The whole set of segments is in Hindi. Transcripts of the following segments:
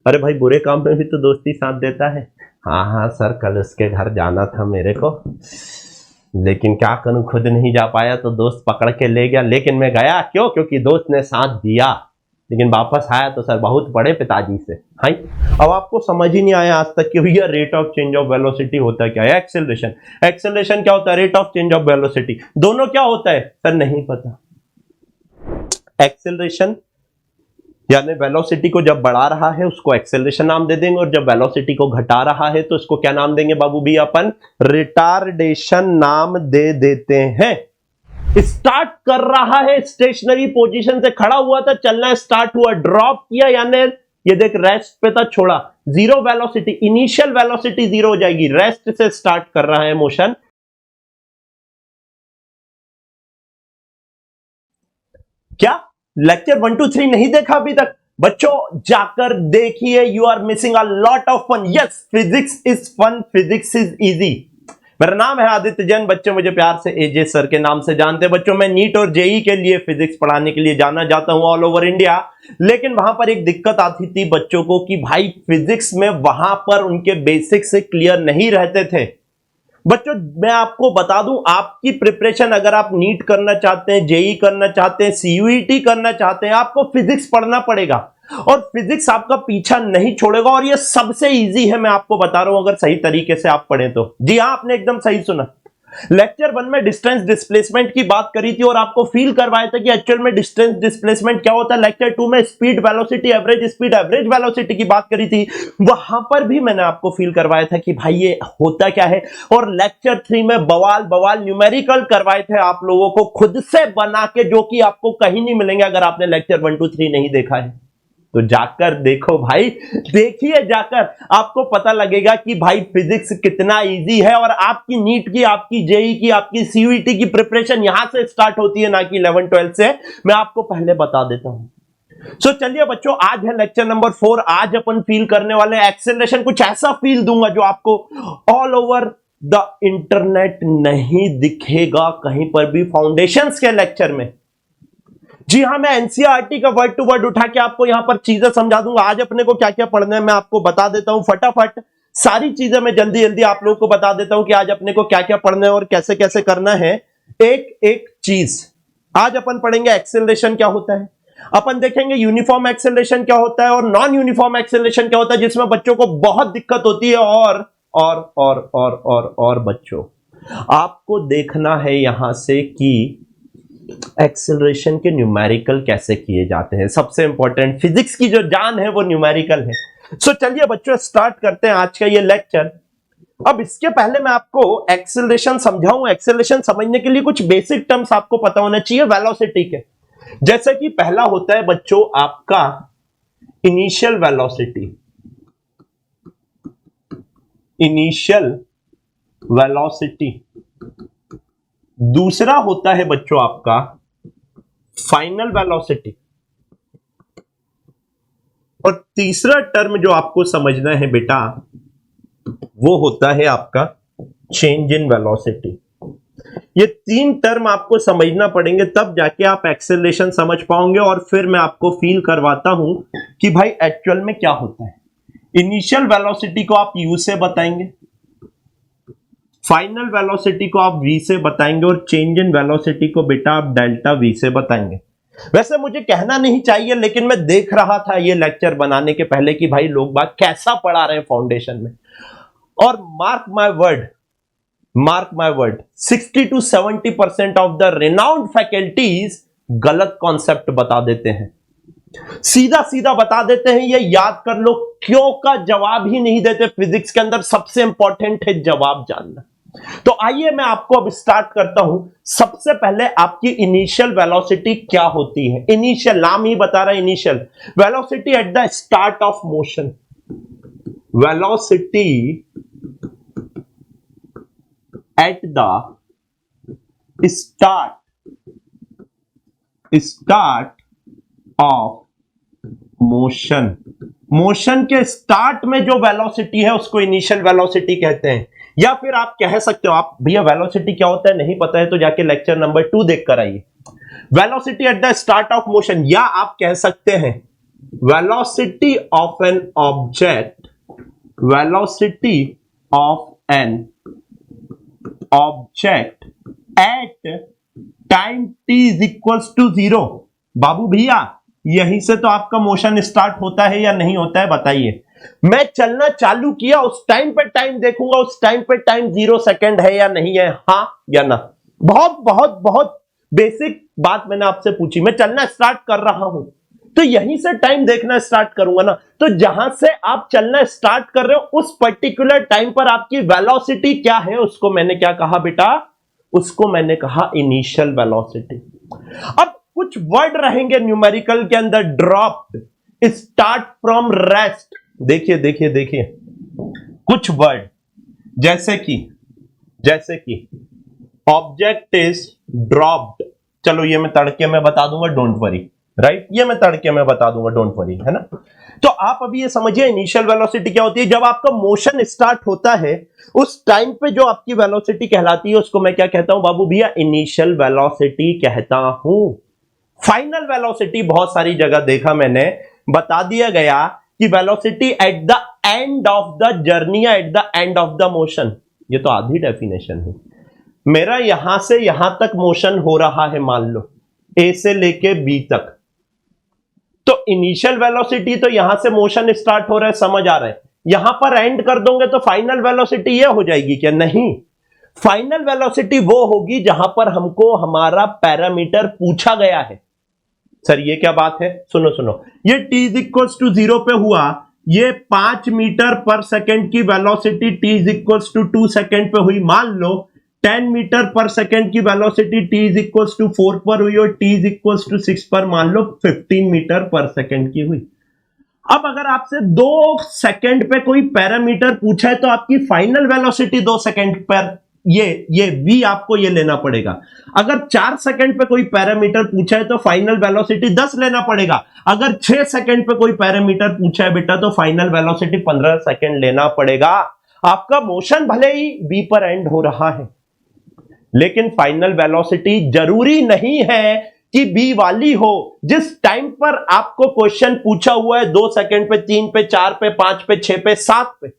अरे भाई, बुरे काम में भी तो दोस्ती साथ देता है। हाँ हाँ सर, कल उसके घर जाना था मेरे को, लेकिन क्या करूं, खुद नहीं जा पाया तो दोस्त पकड़ के ले गया। लेकिन मैं गया क्यों? क्योंकि दोस्त ने साथ दिया। लेकिन वापस आया तो सर बहुत बड़े पिताजी से। हाँ, अब आपको समझ ही नहीं आया आज तक कि भैया rate of change of velocity होता क्या है? एक्सेलरेशन। एक्सेलरेशन क्या होता है? Rate of change of velocity. दोनों क्या होता है सर? नहीं पता। एक्सेलरेशन यानी वेलोसिटी को जब बढ़ा रहा है उसको एक्सेलरेशन नाम दे देंगे, और जब वेलोसिटी को घटा रहा है तो उसको क्या नाम देंगे बाबू भी? अपन रिटार्डेशन नाम दे देते हैं। स्टार्ट कर रहा है स्टेशनरी पोजीशन से, खड़ा हुआ था, चलना स्टार्ट हुआ, ड्रॉप किया यानी ये देख रेस्ट पे था, छोड़ा, zero velocity, initial velocity zero हो जाएगी। रेस्ट से स्टार्ट कर रहा है मोशन। क्या लेक्चर 1 2 3 नहीं देखा अभी तक? बच्चों जाकर देखिए, you are missing a lot of fun. Yes, physics is fun, physics is easy. मेरा नाम है आदित्य जैन, बच्चे मुझे प्यार से एजे सर के नाम से जानते हैं। बच्चों मैं नीट और जेई के लिए फिजिक्स पढ़ाने के लिए जाना जाता हूं ऑल ओवर इंडिया। लेकिन वहां पर एक दिक्कत आती थी बच्चों को कि भाई फिजिक्स में वहां पर उनके बेसिक्स से क्लियर नहीं रहते थे। बच्चों मैं आपको बता दूं, आपकी प्रिपरेशन अगर आप नीट करना चाहते हैं, जेई करना चाहते हैं, सीयूईटी करना चाहते हैं, आपको फिजिक्स पढ़ना पड़ेगा। और फिजिक्स आपका पीछा नहीं छोड़ेगा, और ये सबसे इजी है, मैं आपको बता रहा हूं, अगर सही तरीके से आप पढ़ें तो। जी हां, आपने एकदम सही सुना। लेक्चर 1 में डिस्टेंस डिस्प्लेसमेंट की बात करी थी और आपको फील करवाया था कि एक्चुअल में डिस्टेंस डिस्प्लेसमेंट क्या होता है। लेक्चर 2 में speed velocity average speed average velocity की बात करी थी, वहां पर भी मैंने आपको फील करवाया था कि भाई ये होता क्या है। और लेक्चर 3 में बवाल बवाल न्यूमेरिकल करवाए थे आप लोगों को खुद से बना के, जो कि आपको कहीं नहीं मिलेंगे अगर आपने लेक्चर 1 2 3 नहीं देखा है तो। जाकर देखो भाई, देखिए जाकर, आपको पता लगेगा कि भाई फिजिक्स कितना इजी है। और आपकी नीट की, आपकी जेई की, आपकी सीयूईटी की प्रिपरेशन यहां से स्टार्ट होती है, ना कि 11 12 से। मैं आपको पहले बता देता हूं। सो चलिए बच्चों, आज है लेक्चर नंबर 4। आज अपन फील करने वाले एक्सेलरेशन। कुछ ऐसा फील दूंगा जो आपको ऑल ओवर द इंटरनेट नहीं दिखेगा कहीं पर भी फाउंडेशंस के लेक्चर में। जी हां, मैं एनसीईआरटी का वर्ड टू वर्ड उठा के आपको यहां पर चीजें समझा दूंगा। आज अपने को क्या क्या पढ़ना है मैं आपको बता देता हूं फटाफट। सारी चीजें मैं जल्दी जल्दी आप लोगों को बता देता हूं कि आज अपने को क्या क्या पढ़ना है और कैसे कैसे करना है। एक एक चीज आज अपन पढ़ेंगे। एक्सेलरेशन क्या होता है, अपन देखेंगे यूनिफॉर्म एक्सेलरेशन क्या होता है, और नॉन यूनिफॉर्म एक्सेलरेशन क्या होता है, जिसमें बच्चों को बहुत दिक्कत होती है। और बच्चों आपको देखना है यहां से कि एक्सेलरेशन के न्यूमेरिकल कैसे किए जाते हैं। सबसे इंपॉर्टेंट, फिजिक्स की जो जान है वो न्यूमेरिकल है। सो चलिए बच्चों स्टार्ट करते हैं आज का ये लेक्चर। अब इसके पहले मैं आपको एक्सेलरेशन समझाऊं। एक्सेलरेशन समझने के लिए कुछ बेसिक टर्म्स आपको पता होना चाहिए वेलोसिटी के। जैसे कि पहला होता है बच्चों आपका इनिशियल वेलोसिटी। Initial velocity. दूसरा होता है बच्चों आपका फाइनल वेलोसिटी। और तीसरा टर्म जो आपको समझना है बेटा, वो होता है आपका चेंज इन वेलोसिटी। ये तीन टर्म आपको समझना पड़ेंगे, तब जाके आप एक्सेलरेशन समझ पाओगे। और फिर मैं आपको फील करवाता हूं कि भाई एक्चुअल में क्या होता है। इनिशियल वेलोसिटी को आप यू से बताएंगे, फाइनल वेलोसिटी को आप v से बताएंगे, और चेंज इन वेलोसिटी को बेटा आप डेल्टा v से बताएंगे। वैसे मुझे कहना नहीं चाहिए, लेकिन मैं देख रहा था ये लेक्चर बनाने के पहले कि भाई लोग बात कैसा पढ़ा रहे हैं फाउंडेशन में। और mark my word 60 to 70% of the renowned faculties गलत कॉन्सेप्ट बता देते हैं, सीधा सीधा बता देते हैं। ये याद कर लो, क्यों का जवाब ही नहीं देते। फिजिक्स के अंदर सबसे इंपॉर्टेंट है जवाब जानना। तो आइए मैं आपको अब स्टार्ट करता हूं। सबसे पहले आपकी इनिशियल वेलोसिटी क्या होती है। इनिशियल नाम ही बता रहा है, initial velocity at the start of motion. Velocity at the start of motion. Motion के स्टार्ट में जो वेलोसिटी है उसको इनिशियल वेलोसिटी कहते हैं। या फिर आप कह सकते हो, आप भैया वेलोसिटी क्या होता है नहीं पता है तो जाके लेक्चर नंबर 2 देख कर आइए। Velocity at the start of motion, या आप कह सकते हैं velocity of an object, velocity of an object at time t is equals to 0। बाबू भैया यहीं से तो आपका मोशन स्टार्ट होता है या नहीं होता है बताइए। मैं चलना चालू किया, उस टाइम पे टाइम देखूंगा, उस टाइम पे टाइम 0 सेकंड है या नहीं है, हाँ या ना। बहुत बहुत बहुत बेसिक बात मैंने आपसे पूछी। मैं चलना स्टार्ट कर रहा हूं तो यहीं से टाइम देखना स्टार्ट करूंगा ना। तो जहां से आप चलना स्टार्ट कर रहे हो उस पर्टिकुलर टाइम पर आपकी वेलोसिटी क्या है, उसको मैंने क्या कहा बेटा, उसको मैंने कहा इनिशियल वेलोसिटी। अब कुछ वर्ड रहेंगे न्यूमेरिकल के अंदर, ड्रॉप्ड, स्टार्ट फ्रॉम रेस्ट। देखिए देखिए देखिए कुछ वर्ड जैसे कि ऑब्जेक्ट इज ड्रॉप्ड, चलो ये मैं तड़के में बता दूंगा, डोंट वरी, राइट, ये मैं तड़के में बता दूंगा, डोंट वरी, है ना। तो आप अभी ये समझिए इनिशियल वेलोसिटी क्या होती है। जब आपका मोशन स्टार्ट होता है उस टाइम पे जो आपकी वेलोसिटी कहलाती है उसको मैं क्या कहता हूं बाबू भैया, इनिशियल वेलोसिटी कहता हूं। फाइनल वेलोसिटी बहुत सारी जगह देखा मैंने, बता दिया गया कि velocity at the end of the journey या at the end of the motion, ये तो आधी डेफिनेशन है। मेरा यहां से यहां तक मोशन हो रहा है, मान लो ए से लेके बी तक, तो इनिशियल वेलोसिटी तो यहां से मोशन स्टार्ट हो रहा है, समझ आ रहा है, यहां पर एंड कर दोगे तो फाइनल वेलोसिटी ये हो जाएगी क्या, नहीं। फाइनल वेलोसिटी वो होगी जहां पर हमको हमारा पैरामीटर पूछा गया है। सर ये क्या बात है, सुनो सुनो, ये t इज इक्वल्स टू 0 पे हुआ, ये 5 मीटर पर सेकेंड की velocity t is equals to 2 second पे हुई। मान लो 10 मीटर पर सेकेंड की velocity t is equals to 4 पर हुई और t इज इक्वल्स टू 6 पर मान लो 15 मीटर पर सेकेंड की हुई। अब अगर आपसे 2 सेकेंड पे कोई पैरामीटर पूछा है तो आपकी फाइनल वेलोसिटी 2 सेकेंड पर ये v आपको ये लेना पड़ेगा। अगर 4 सेकंड पे कोई पैरामीटर पूछा है तो फाइनल वेलोसिटी 10 लेना पड़ेगा। अगर 6 सेकंड पे कोई पैरामीटर पूछा है बेटा तो फाइनल वेलोसिटी 15 सेकंड लेना पड़ेगा। आपका मोशन भले ही v पर एंड हो रहा है लेकिन फाइनल वेलोसिटी जरूरी नहीं है कि b वाली हो। जिस टाइम पर आपको क्वेश्चन पूछा हुआ है 2 सेकंड पे, 3 पे, 4 पे, 5 पे, 6 पे, 7 पे,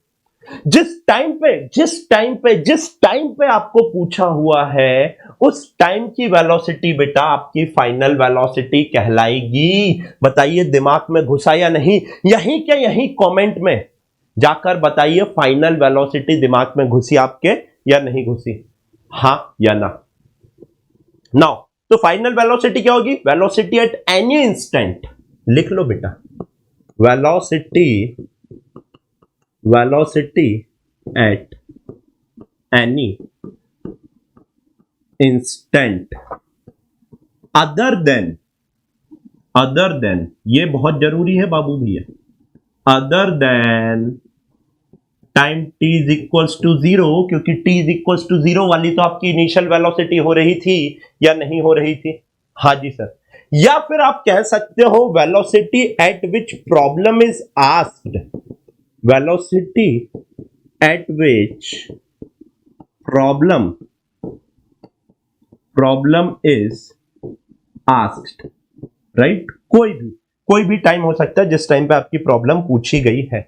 जिस टाइम पे आपको पूछा हुआ है उस टाइम की वेलोसिटी बेटा आपकी फाइनल वेलोसिटी कहलाएगी। बताइए दिमाग में घुसा या नहीं, यहीं के यहीं कमेंट में जाकर बताइए फाइनल वेलोसिटी दिमाग में घुसी आपके या नहीं घुसी, हां या ना। नाउ तो फाइनल वेलोसिटी क्या होगी, वेलोसिटी एट एनी इंस्टेंट, लिख लो बेटा, velocity at any instant other than, ये बहुत जरूरी है बाबू भैया, other than time t is equals to 0, क्योंकि t इज इक्वल्स टू 0 वाली तो आपकी इनिशियल वेलोसिटी हो रही थी या नहीं हो रही थी, हाँ जी सर। या फिर आप कह सकते हो velocity at which problem is asked, velocity at which problem is asked, right? कोई भी टाइम हो सकता है जिस टाइम पे आपकी प्रॉब्लम पूछी गई है।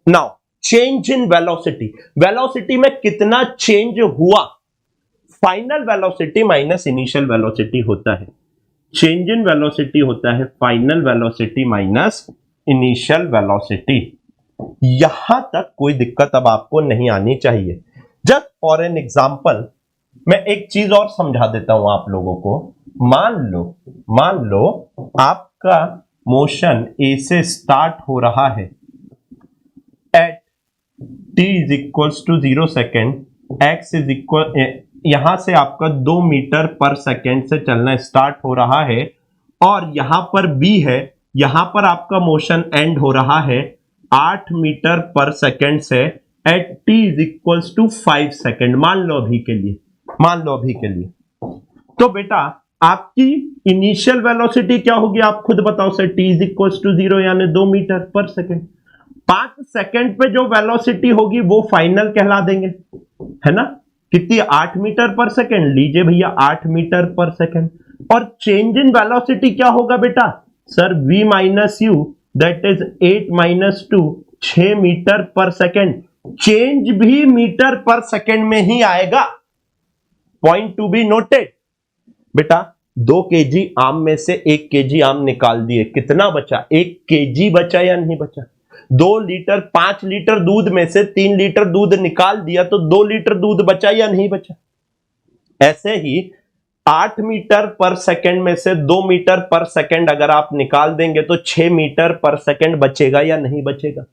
नाउ चेंज इन वेलोसिटी में कितना चेंज हुआ, final velocity minus initial velocity होता है। चेंज इन वेलोसिटी होता है final velocity minus initial velocity. यहां तक कोई दिक्कत अब आपको नहीं आनी चाहिए। जस्ट फॉर एन एग्जाम्पल मैं एक चीज और समझा देता हूं आप लोगों को। मान लो आपका मोशन ए से स्टार्ट हो रहा है at t is equals to 0 second, x is equal, यहां से आपका 2 मीटर पर सेकेंड से चलना स्टार्ट हो रहा है और यहां पर b है, यहां पर आपका मोशन एंड हो रहा है 8 मीटर पर सेकेंड से at t is equals to 5 second. मान लो अभी के लिए तो बेटा आपकी इनिशियल वेलोसिटी क्या होगी आप खुद बताओ sir, t is equals to 0 यानी 2 मीटर पर सेकेंड। 5 सेकेंड पे जो वेलोसिटी होगी वो फाइनल कहला देंगे, है ना। कितनी, 8 मीटर पर सेकेंड, लीजिए भैया 8 मीटर पर सेकेंड। और चेंज इन वेलोसिटी क्या होगा बेटा, sir v minus u that is 8 minus 2, 6 metre पर सेकेंड। चेंज भी मीटर पर सेकेंड में ही आएगा। Point to be noted. बेटा 2 केजी आम में से 1 केजी आम निकाल दिए, कितना बचा? 1 केजी बचा या नहीं बचा? 2 लीटर 5 लीटर दूध में से 3 लीटर दूध निकाल दिया तो 2 लीटर दूध बचा या नहीं बचा? ऐसे ही 8 मीटर पर सेकंड में से 2 मीटर पर सेकंड अगर आप निकाल देंगे तो 6 मीटर पर सेकंड बचेगा या नहीं बचेगा?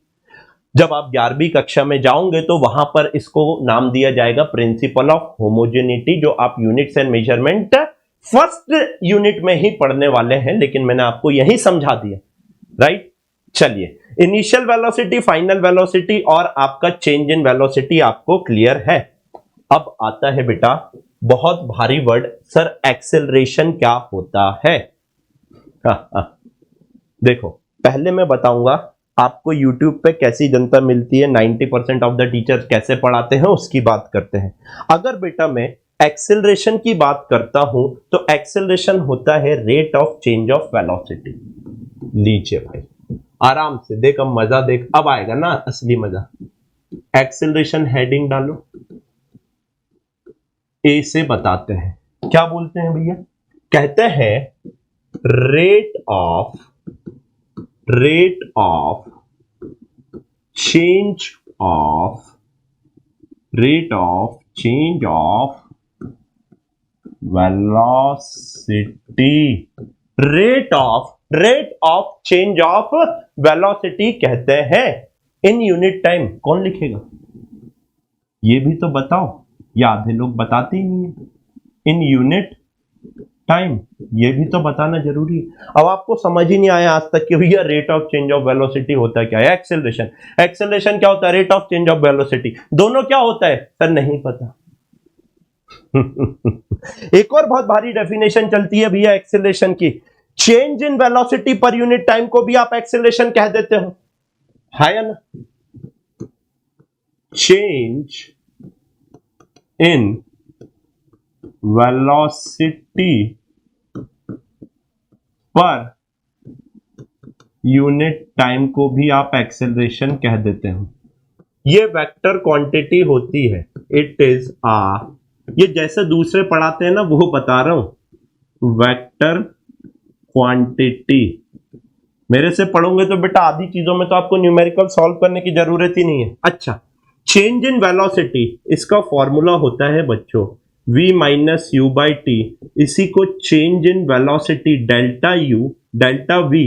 जब आप 11वीं कक्षा में जाओगे तो वहां पर इसको नाम दिया जाएगा प्रिंसिपल ऑफ होमोजेनिटी, जो आप units and measurement first unit में ही पढ़ने वाले हैं, लेकिन मैंने आपको यही समझा दिया, राइट? चलिए, इनिशियल वेलोसिटी, फाइनल वेलोसिटी और आपका चेंज इन वेलोसिटी आपको क्लियर है। अब आता है बेटा बहुत भारी वर्ड, सर एक्सेलरेशन क्या होता है? देखो, पहले मैं बताऊंगा आपको YouTube पे कैसी जनता मिलती है, 90% ऑफ द टीचर्स कैसे पढ़ाते हैं उसकी बात करते हैं। अगर बेटा मैं एक्सेलरेशन की बात करता हूं तो एक्सेलरेशन होता है rate of change of velocity. लीजिए भाई आराम से देख, अब मजा देख, अब आएगा ना असली मजा। एक्सेलरेशन हेडिंग डालो, ए से बताते हैं, क्या बोलते हैं भैया? कहते हैं rate of change of velocity. Rate of change of velocity कहते हैं इन यूनिट टाइम। कौन लिखेगा? ये भी तो बताओ, या आधे लोग बताते ही नहीं है। इन यूनिट टाइम, ये भी तो बताना जरूरी है। अब आपको समझ ही नहीं आया आज तक कि भैया rate of change of velocity होता क्या है? एक्सेलरेशन क्या होता है? Rate of change of velocity. दोनों क्या होता है सर? नहीं पता। एक और बहुत भारी डेफिनेशन चलती है भैया एक्सेलरेशन की, change in velocity per unit time को भी आप एक्सेलरेशन कह देते हो, है या ना? Change in velocity per unit time को भी आप एक्सेलरेशन कह देते हो। ये वेक्टर क्वांटिटी होती है, इट इज ये जैसे दूसरे पढ़ाते हैं ना वो बता रहा हूं, वेक्टर क्वांटिटी। मेरे से पढ़ोगे तो बेटा आधी चीजों में तो आपको न्यूमेरिकल सॉल्व करने की जरूरत ही नहीं है। अच्छा, चेंज इन वेलोसिटी, इसका फॉर्मूला होता है बच्चों v minus you by T. इसी को change in velocity delta U delta v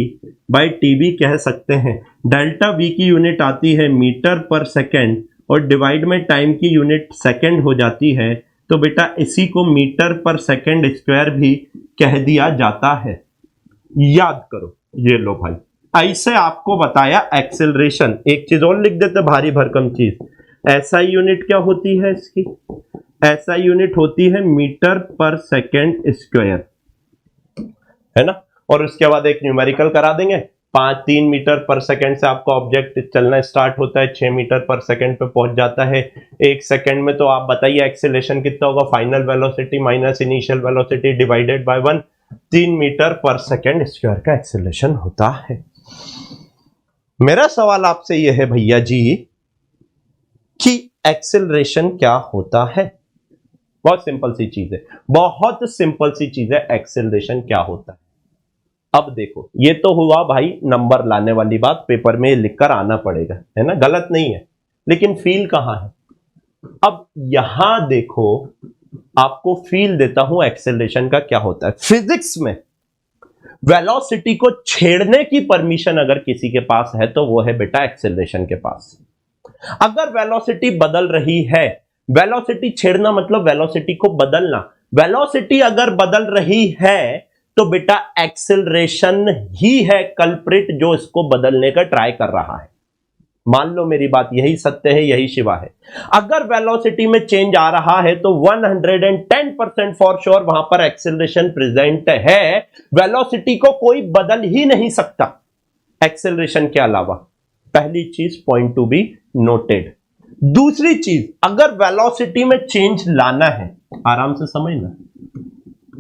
by T भी कह सकते हैं। डेल्टा v की यूनिट आती है मीटर पर सेकेंड और डिवाइड में टाइम की यूनिट सेकेंड हो जाती है, तो बेटा इसी को मीटर पर सेकेंड स्क्वायर भी कह दिया जाता है। याद करो, ये लो भाई, ऐसे आपको बताया एक्सेलरेशन। एक चीज और लिख देते, भारी भरकम चीज। SI यूनिट क्या होती है इसकी? SI यूनिट होती है मीटर पर सेकेंड स्क्वायर, है ना? और उसके बाद एक न्यूमेरिकल करा देंगे, 3 मीटर पर सेकेंड से आपका ऑब्जेक्ट चलना स्टार्ट होता है, 6 मीटर पर सेकेंड पे पहुंच जाता है 1 सेकेंड में। तो आप बताइए एक्सेलरेशन कितना होगा? Final velocity minus initial velocity divided by 1, 3 metre पर सेकेंड स्क्वायर का एक्सेलरेशन होता है। मेरा सवाल आपसे यह है भैया जी कि एक्सेलरेशन क्या होता है? बहुत सिंपल सी चीज है, बहुत सिंपल सी चीज है, एक्सेलरेशन क्या होता है। अब देखो, ये तो हुआ भाई नंबर लाने वाली बात, पेपर में लिखकर आना पड़ेगा, है ना? गलत नहीं है, लेकिन फील कहां है? अब यहां देखो, आपको फील देता हूं एक्सेलरेशन का क्या होता है। फिजिक्स में वेलोसिटी को छेड़ने की परमिशन अगर किसी के पास है तो वो है बेटा एक्सेलरेशन के पास। अगर वेलोसिटी बदल रही है, वेलोसिटी छेड़ना मतलब वेलोसिटी को बदलना, वेलोसिटी अगर बदल रही है तो बेटा एक्सेलरेशन ही है कल्प्रिट जो इसको बदलने का ट्राई कर रहा है। मान लो मेरी बात, यही सत्य है, यही शिवा है। अगर वेलोसिटी में चेंज आ रहा है तो 110% फॉर श्योर वहां पर एक्सेलरेशन प्रेजेंट है। वेलोसिटी को कोई बदल ही नहीं सकता एक्सेलरेशन के अलावा। पहली चीज पॉइंट टू बी नोटेड। दूसरी चीज, अगर वेलोसिटी में चेंज लाना है, आराम से समझना,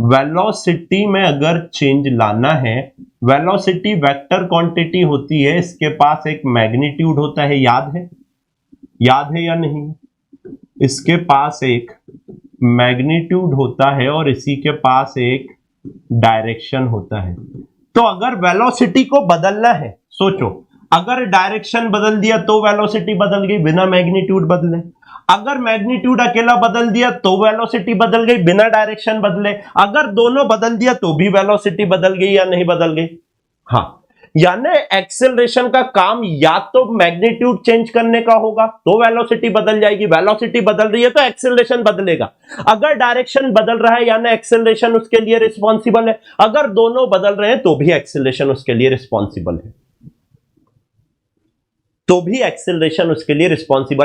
वेलोसिटी में अगर चेंज लाना है वेलोसिटी वेक्टर क्वांटिटी होती है, इसके पास एक मैग्नीट्यूड होता है, याद है या नहीं? इसके पास एक मैग्नीट्यूड होता है और इसी के पास एक डायरेक्शन होता है। तो अगर वेलोसिटी को बदलना है, सोचो, अगर डायरेक्शन बदल दिया तो वेलोसिटी बदल गई बिना मैग्नीट्यूड बदले, अगर मैग्नीट्यूड अकेला बदल दिया तो वेलोसिटी बदल गई बिना डायरेक्शन बदले, अगर दोनों बदल दिया तो भी वेलोसिटी बदल गई या नहीं बदल गई? हाँ, यानी एक्सेलरेशन का काम या तो मैग्नीट्यूड चेंज करने का होगा तो वेलोसिटी बदल जाएगी, वेलोसिटी बदल रही है तो एक्सेलरेशन बदलेगा, अगर डायरेक्शन बदल रहा है यानी एक्सेलरेशन उसके लिए रिस्पॉन्सिबल है, अगर दोनों बदल रहे हैं तो भी एक्सेलरेशन उसके लिए रिस्पॉन्सिबल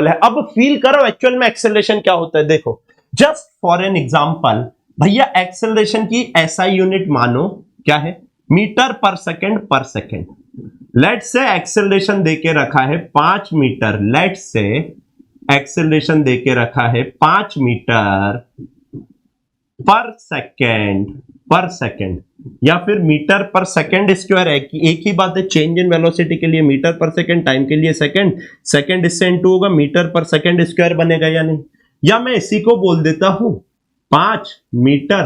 है, अब फील करो एक्चुअल में एक्सेलरेशन क्या होता है। देखो, जस्ट फॉर एन एग्जांपल, भैया एक्सेलरेशन की एसआई यूनिट मानो क्या है? मीटर पर सेकंड। लेट्स से एक्सेलरेशन देके रखा है 5 मीटर, लेट्स से एक्सेलरेशन देके रखा है 5 मीटर पर सेकंड या फिर मीटर पर सेकंड स्क्वायर। एक ही बात है, चेंज इन वेलोसिटी के लिए मीटर पर सेकंड, टाइम के लिए सेकंड इससे इनटू होगा, मीटर पर सेकंड स्क्वायर बनेगा या नहीं? या मैं इसी को बोल देता हूं 5 मीटर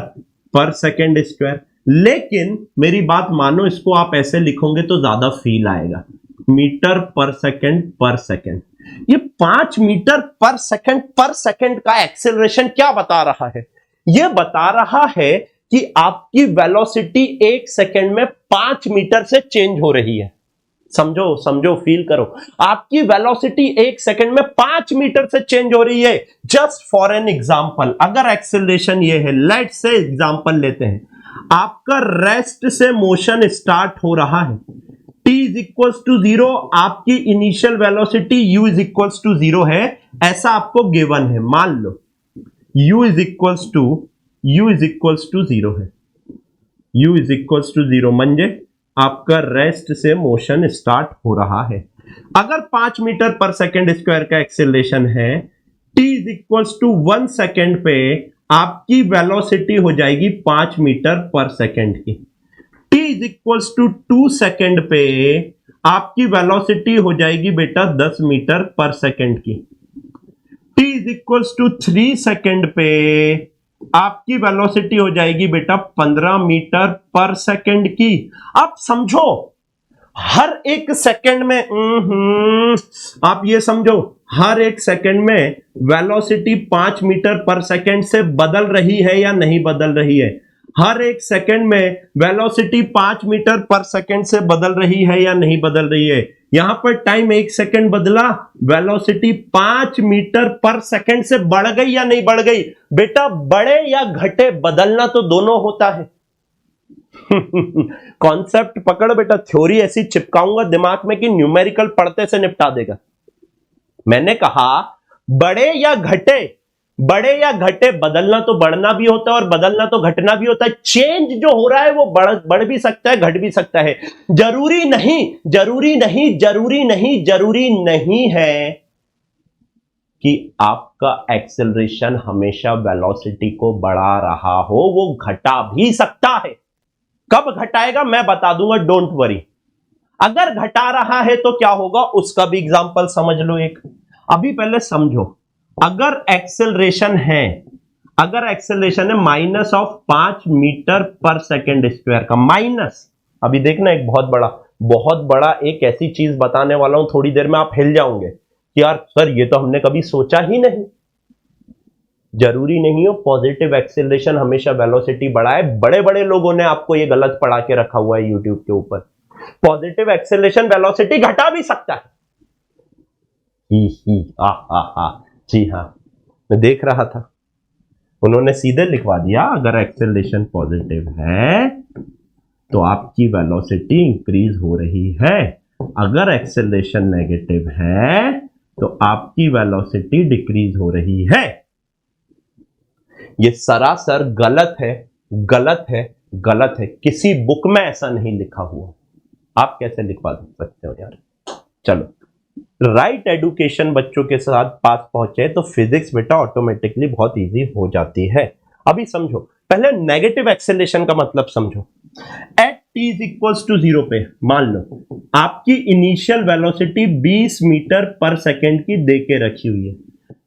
पर सेकंड स्क्वायर, लेकिन मेरी बात मानो, इसको आप ऐसे लिखोगे तो ज्यादा फील आएगा, मीटर पर सेकंड। ये 5 मीटर पर सेकंड का एक्सेलरेशन क्या बता रहा है? यह बता रहा है कि आपकी वेलोसिटी 1 सेकंड में 5 मीटर से चेंज हो रही है। समझो, फील करो, आपकी वेलोसिटी 1 सेकंड में 5 मीटर से चेंज हो रही है। जस्ट फॉर एन एग्जांपल, अगर एक्सेलरेशन ये है, लेट्स से एग्जांपल लेते हैं, आपका रेस्ट से मोशन स्टार्ट हो रहा है, t इज इक्वल्स टू 0, आपकी initial velocity u is equals to 0 है, ऐसा आपको गिवन है। मान लो u इज इक्वल्स टू 0 है, u इज इक्वल्स टू 0 म्हणजे आपका रेस्ट से मोशन स्टार्ट हो रहा है। अगर 5 मीटर पर सेकंड स्क्वायर का एक्सेलरेशन है, t is equals to 1 second पे आपकी वेलोसिटी हो जाएगी 5 मीटर पर सेकंड की। t is equals to 2 second पे आपकी वेलोसिटी हो जाएगी बेटा 10 मीटर पर सेकंड की। t is equals to 3 second पे आपकी वेलोसिटी हो जाएगी बेटा 15 मीटर पर सेकंड की। अब समझो, हर एक सेकंड में आप ये समझो, हर एक सेकंड में वेलोसिटी 5 मीटर पर सेकंड से बदल रही है या नहीं बदल रही है? हर एक सेकंड में वेलोसिटी 5 मीटर पर सेकंड से बदल रही है या नहीं बदल रही है? यहां पर टाइम 1 सेकंड बदला, वेलोसिटी 5 मीटर पर सेकंड से बढ़ गई या नहीं बढ़ गई? बेटा, बढ़े या घटे, बदलना तो दोनों होता है। कॉन्सेप्ट पकड़ बेटा, थ्योरी ऐसी चिपकाऊंगा दिमाग में कि न्यूमेरिकल पढ़ते से निपटा देगा। मैंने कहा बढ़े या घटे, बदलना तो बढ़ना भी होता है और बदलना तो घटना भी होता है। चेंज जो हो रहा है वो बढ़ भी सकता है, घट भी सकता है। जरूरी नहीं है कि आपका एक्सेलरेशन हमेशा वेलोसिटी को बढ़ा रहा हो, वो घटा भी सकता है। कब घटाएगा मैं बता दूंगा, डोंट वरी। अगर घटा रहा है तो क्या होगा उसका भी एग्जांपल समझ लो एक। अभी पहले समझो, अगर एक्सेलरेशन है माइनस ऑफ 5 मीटर पर सेकंड स्क्वायर का, माइनस, अभी देखना एक बहुत बड़ा एक ऐसी चीज बताने वाला हूं, थोड़ी देर में आप हिल जाओगे कि यार सर ये तो हमने कभी सोचा ही नहीं। जरूरी नहीं हो पॉजिटिव एक्सेलरेशन हमेशा वेलोसिटी बढ़ाए, बड़े बड़े लोगों ने आपको ये गलत पढ़ा के रखा हुआ है यूट्यूब के ऊपर। पॉजिटिव एक्सेलरेशन वेलोसिटी घटा भी सकता है। जी हाँ, मैं देख रहा था, उन्होंने सीधे लिखवा दिया, अगर एक्सेलरेशन पॉजिटिव है तो आपकी वेलोसिटी इंक्रीज हो रही है, अगर एक्सेलरेशन नेगेटिव है तो आपकी वेलोसिटी डिक्रीज हो रही है। ये सरासर गलत है। किसी बुक में ऐसा नहीं लिखा हुआ, आप कैसे लिखवा सकते हो यार। चलो, राइट एडुकेशन बच्चों के साथ पास पहुंचे तो फिजिक्स बेटा ऑटोमेटिकली बहुत इजी हो जाती है। अभी समझो, पहले नेगेटिव एक्सेलरेशन का मतलब समझो। At t is equals to 0 पे मान लो आपकी इनिशियल वेलोसिटी 20 मीटर पर सेकेंड की देके रखी हुई है,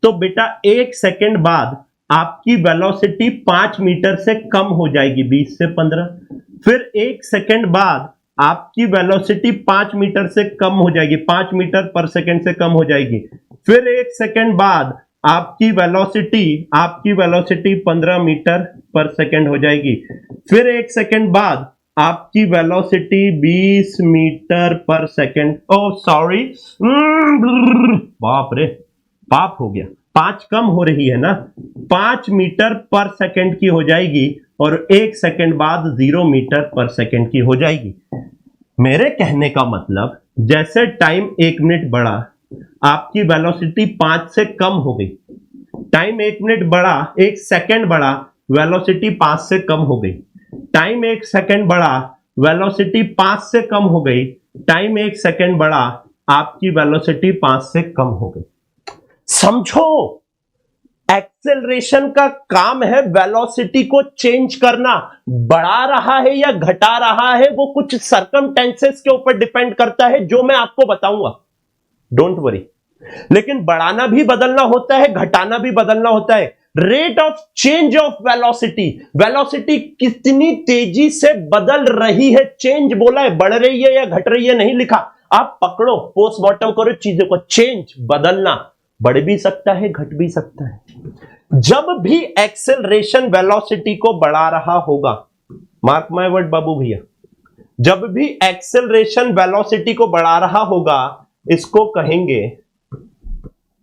तो बेटा 1 सेकेंड बाद आपकी वेलोसिटी 5 मीटर से कम हो जाएगी, 20 से 15। फिर 1 सेकेंड बाद आपकी वेलोसिटी 5 मीटर से कम हो जाएगी, 5 मीटर पर सेकेंड से कम हो जाएगी। फिर 1 सेकेंड बाद आपकी वेलोसिटी 15 मीटर पर सेकेंड हो जाएगी। फिर 1 सेकेंड बाद आपकी वेलोसिटी 20 मीटर पर सेकेंड, ओ सॉरी, बाप रे, पाप हो गया, 5 कम हो रही है ना, 5 मीटर पर सेकेंड की हो जाएगी और 1 सेकेंड बाद 0 मीटर पर सेकेंड की हो जाएगी। मेरे कहने का मतलब जैसे टाइम 1 मिनट बढ़ा आपकी वेलोसिटी 5 से कम हो गई, टाइम 1 मिनट बढ़ा, 1 सेकेंड बढ़ा, वेलोसिटी 5 से कम हो गई, टाइम 1 सेकेंड बढ़ा, वेलोसिटी 5 से कम हो गई, टाइम 1 सेकेंड बढ़ा, आपकी वेलोसिटी 5 से कम हो गई। समझो, एक्सेलरेशन का काम है वेलोसिटी को चेंज करना, बढ़ा रहा है या घटा रहा है वो कुछ सर्कमटेंसेस के ऊपर डिपेंड करता है जो मैं आपको बताऊंगा, डोंट वरी। लेकिन बढ़ाना भी बदलना होता है, घटाना भी बदलना होता है। Rate of change of velocity, velocity कितनी तेजी से बदल रही है, चेंज बोला है, बढ़ रही है या घट रही है नहीं लिखा, आप पकड़ो, पोस्टमार्टम करो चीजों को, चेंज बदलना, बढ़ भी सकता है घट भी सकता है। जब भी एक्सेलरेशन वेलोसिटी को बढ़ा रहा होगा, मार्क माय वर्ड बाबू भैया, जब भी एक्सेलरेशन वेलोसिटी को बढ़ा रहा होगा इसको कहेंगे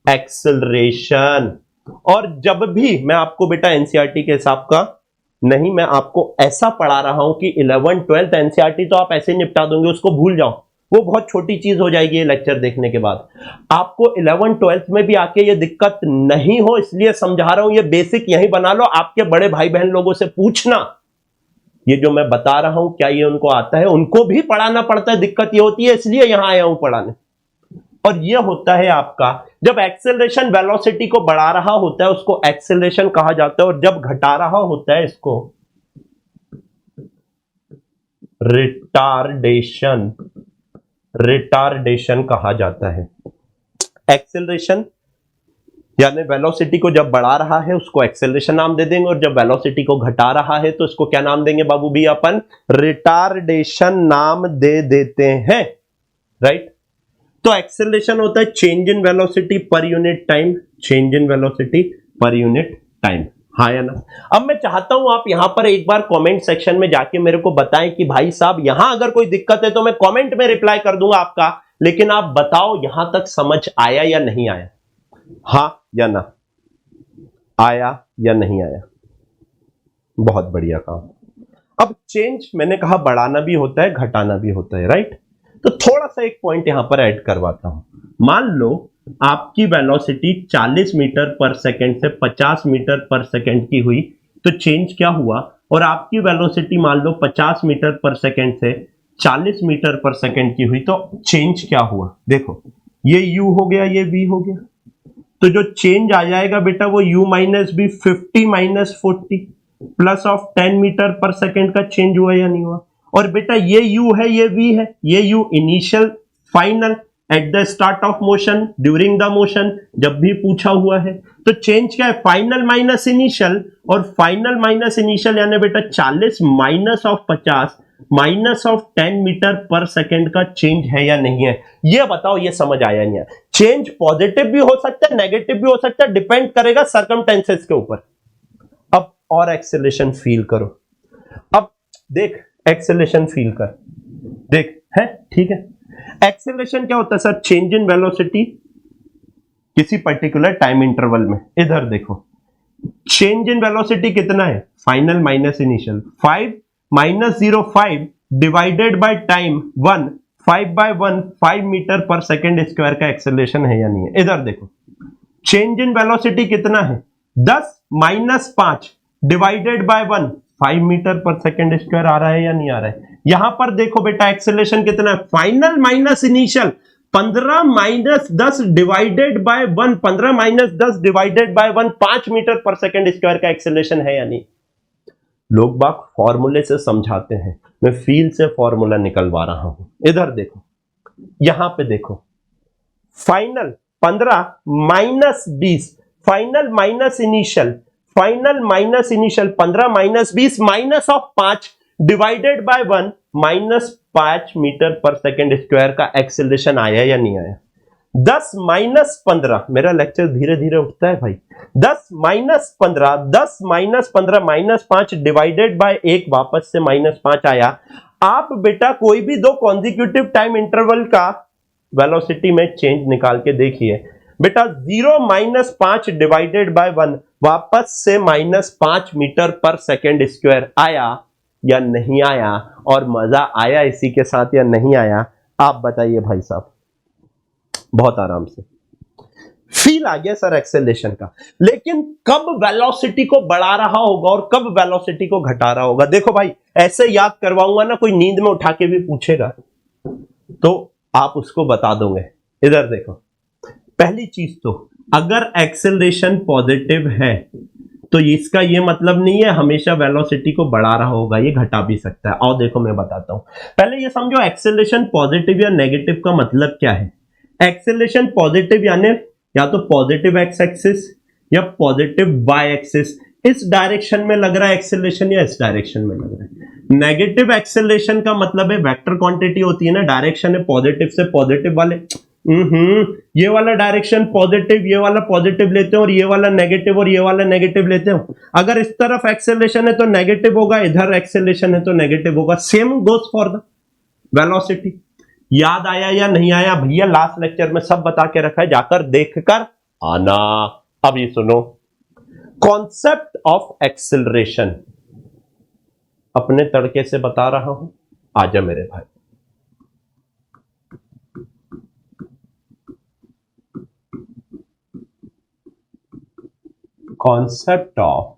एक्सेलरेशन। और जब भी, मैं आपको बेटा एनसीईआरटी के हिसाब का नहीं, मैं आपको ऐसा पढ़ा रहा हूं कि 11th 12th एनसीईआरटी तो आप ऐसे निपटा दोगे, उसको भूल जाओ, वो बहुत छोटी चीज हो जाएगी ये लेक्चर देखने के बाद। आपको 11th 12th में भी आके ये दिक्कत नहीं हो इसलिए समझा रहा हूं, ये बेसिक यही बना लो, आपके बड़े भाई बहन लोगों से पूछना ये जो मैं बता रहा हूं क्या ये उनको आता है, उनको भी पढ़ाना पड़ता है, दिक्कत ये होती है इसलिए यहां आया हूं पढ़ाने। और ये होता है आपका, जब एक्सेलरेशन वेलोसिटी को बढ़ा रहा होता है उसको एक्सेलरेशन कहा जाता है, और जब घटा रहा होता है इसको रिटार्डेशन, रिटार्डेशन कहा जाता है। एक्सेलरेशन यानी वेलोसिटी को जब बढ़ा रहा है उसको एक्सेलरेशन नाम दे देंगे, और जब वेलोसिटी को घटा रहा है तो उसको क्या नाम देंगे बाबू भी, अपन रिटार्डेशन नाम दे देते हैं, राइट। तो एक्सेलरेशन होता है change in velocity per unit time, change in velocity per unit time, हाँ या ना। अब मैं चाहता हूं आप यहां पर एक बार कमेंट सेक्शन में जाके मेरे को बताएं कि भाई साहब यहां अगर कोई दिक्कत है तो मैं कमेंट में रिप्लाई कर दूंगा आपका, लेकिन आप बताओ यहां तक समझ आया या नहीं आया, हाँ या ना, आया या नहीं आया, बहुत बढ़िया काम। अब चेंज मैंने कहा बढ़ाना भी होता है घटाना भी होता है, राइट। तो थोड़ा सा एक पॉइंट यहां पर ऐड करवाता हूं। मान लो आपकी वेलोसिटी 40 मीटर पर सेकंड से 50 मीटर पर सेकंड की हुई, तो चेंज क्या हुआ, और आपकी वेलोसिटी मान लो 50 मीटर पर सेकंड से 40 मीटर पर सेकंड की हुई, तो चेंज क्या हुआ, देखो ये u हो गया, ये v हो गया, तो जो चेंज आ जाएगा बेटा वो u माइनस बी 50 माइनस 40 प्लस ऑफ 10 मीटर पर सेकंड का चेंज हुआ या नहीं हुआ। और बेटा ये u है ये v है, ये u initial final at the start of motion during the motion जब भी पूछा हुआ है, तो चेंज क्या है, फाइनल माइनस इनिशियल, और फाइनल माइनस इनिशियल यानी बेटा 40 minus of 50 minus of 10 metre पर सेकंड का चेंज है या नहीं है, ये बताओ, ये समझ आया नहीं है। चेंज पॉजिटिव भी हो सकता है नेगेटिव भी हो सकता है, डिपेंड करेगा सर्कमटेंसेस के ऊपर। अब और एक्सेलरेशन फील करो, अब देख एक्सेलरेशन फील कर, देख है ठीक है। एक्सेलरेशन क्या होता है सर, चेंज इन वेलोसिटी किसी पर्टिकुलर टाइम इंटरवल में। इधर देखो चेंज इन वेलोसिटी कितना है, final minus initial, 5 minus 0.5 divided by time 1, 5/1 5 metre पर सेकेंड स्क्वायर का एक्सेलरेशन है या नहीं है। इधर देखो चेंज इन वेलोसिटी कितना है, 10 माइनस 5 डिवाइडेड बाय 1, 5 मीटर पर सेकेंड स्क्वायर आ रहा है या नहीं आ रहा है। यहां पर देखो बेटा एक्सेलरेशन कितना है, final minus initial 15 minus 10 divided by 1, 15 minus 10 divided by 1, 5 metre पर सेकेंड स्क्वायर का एक्सेलरेशन है या नहीं। लोग बाग फॉर्मूले से समझाते हैं, मैं फील से फॉर्मूला निकलवा रहा हूं। इधर देखो, यहां पे देखो, final 15 minus 20, final minus initial, final minus initial 15 minus 20 minus of 5 divided by 1 minus 5 metre पर सेकेंड स्क्वायर का एक्सेलरेशन आया या नहीं आया? 10 माइनस 15, मेरा लेक्चर धीरे धीरे उठता है भाई। 10 minus 15, 10 minus 15 minus 5 divided by 1 वापस से माइनस 5 आया। आप बेटा कोई भी दो कॉन्जिक्यूटिव टाइम इंटरवल का वेलोसिटी में चेंज निकाल के देखिए बेटा। 0 माइनस 5 डिवाइडेड बाय 1 वापस से माइनस 5 मीटर पर सेकेंड स्क्वायर आया या नहीं आया? और मजा आया इसी के साथ या नहीं आया? आप बताइए भाई साहब, बहुत आराम से फील आ गया सर एक्सेलरेशन का। लेकिन कब वेलोसिटी को बढ़ा रहा होगा और कब वेलोसिटी को घटा रहा होगा? देखो भाई, ऐसे याद करवाऊंगा ना, कोई नींद में उठा के भी पूछेगा तो आप उसको बता दोगे। इधर देखो, पहली चीज तो अगर एक्सेलरेशन पॉजिटिव है तो इसका ये मतलब नहीं है हमेशा वेलोसिटी को बढ़ा रहा होगा, ये घटा भी सकता है। और देखो मैं बताता हूं, पहले ये समझो एक्सेलरेशन पॉजिटिव या नेगेटिव का मतलब क्या है। एक्सेलरेशन पॉजिटिव यानी या तो पॉजिटिव एक्स एक्सिस या पॉजिटिव वाई एक्सिस, इस डायरेक्शन में लग रहा है एक्सेलरेशन या इस डायरेक्शन में लग रहा है। नेगेटिव एक्सेलरेशन का मतलब है वेक्टर क्वांटिटी होती है ना, डायरेक्शन है पॉजिटिव से पॉजिटिव वाले। ये वाला डायरेक्शन पॉजिटिव, ये वाला पॉजिटिव लेते हो और ये वाला नेगेटिव और ये वाला नेगेटिव लेते हो। अगर इस तरफ एक्सेलरेशन है तो नेगेटिव होगा, इधर एक्सेलरेशन है तो नेगेटिव होगा। Same goes for the velocity. याद आया या नहीं आया भैया? लास्ट लेक्चर में सब बता के रखा है, जाकर देखकर आना। अब ये सुनो, कॉन्सेप्ट ऑफ एक्सेलरेशन अपने तड़के से बता रहा हूं, आजा मेरे भाई। Concept of